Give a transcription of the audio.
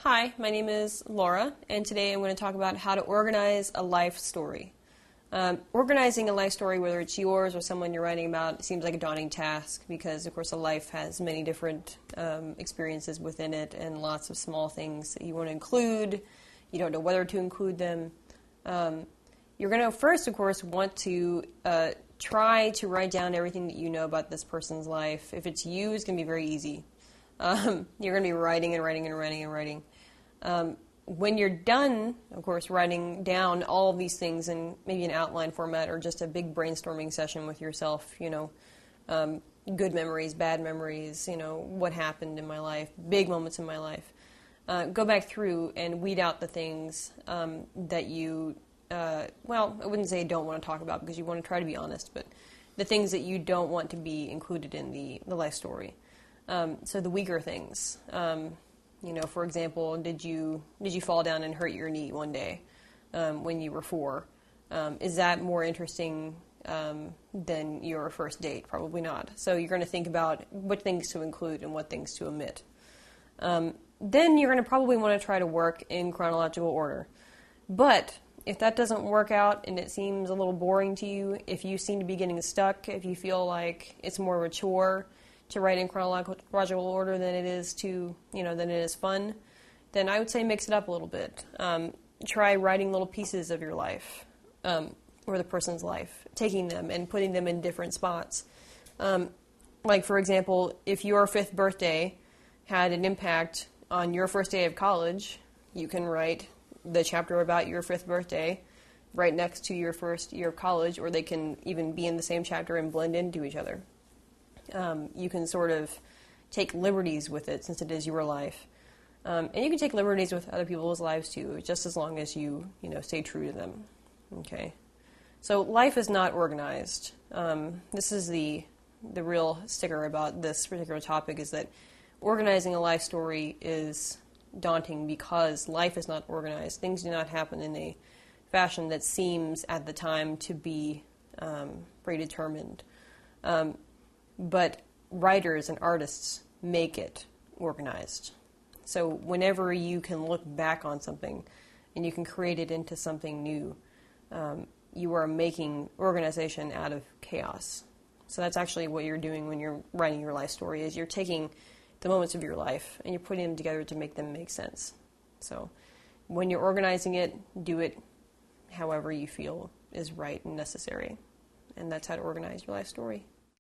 Hi, my name is Laura, and today I'm going to talk about how to organize a life story. Organizing a life story, whether it's yours or someone you're writing about, seems like a daunting task because, of course, a life has many different experiences within it and lots of small things that you want to include. You don't know whether to include them. You're going to first, of course, want to try to write down everything that you know about this person's life. If it's you, it's going to be very easy. You're going to be writing and writing and writing and writing. When you're done, of course, writing down all of these things in maybe an outline format or just a big brainstorming session with yourself, good memories, bad memories, what happened in my life, big moments in my life. Go back through and weed out the things that you, I wouldn't say don't want to talk about because you want to try to be honest, but the things that you don't want to be included in the life story. So the weaker things, for example, did you fall down and hurt your knee one day when you were 4? Is that more interesting than your first date? Probably not. So you're going to think about what things to include and what things to omit. Then you're going to probably want to try to work in chronological order. But if that doesn't work out and it seems a little boring to you, if you seem to be getting stuck, if you feel like it's more of a chore to write in chronological order than it is fun, then I would say mix it up a little bit. Try writing little pieces of your life, or the person's life, taking them and putting them in different spots. Like, for example, if your 5th birthday had an impact on your first day of college, you can write the chapter about your 5th birthday right next to your first year of college, or they can even be in the same chapter and blend into each other. You can sort of take liberties with it since it is your life. And you can take liberties with other people's lives too, just as long as you stay true to them. Okay. So life is not organized. This is the real sticker about this particular topic, is that organizing a life story is daunting because life is not organized. Things do not happen in a fashion that seems at the time to be predetermined. But writers and artists make it organized. So whenever you can look back on something and you can create it into something new, you are making organization out of chaos. So that's actually what you're doing when you're writing your life story, is you're taking the moments of your life and you're putting them together to make them make sense. So when you're organizing it, do it however you feel is right and necessary. And that's how to organize your life story.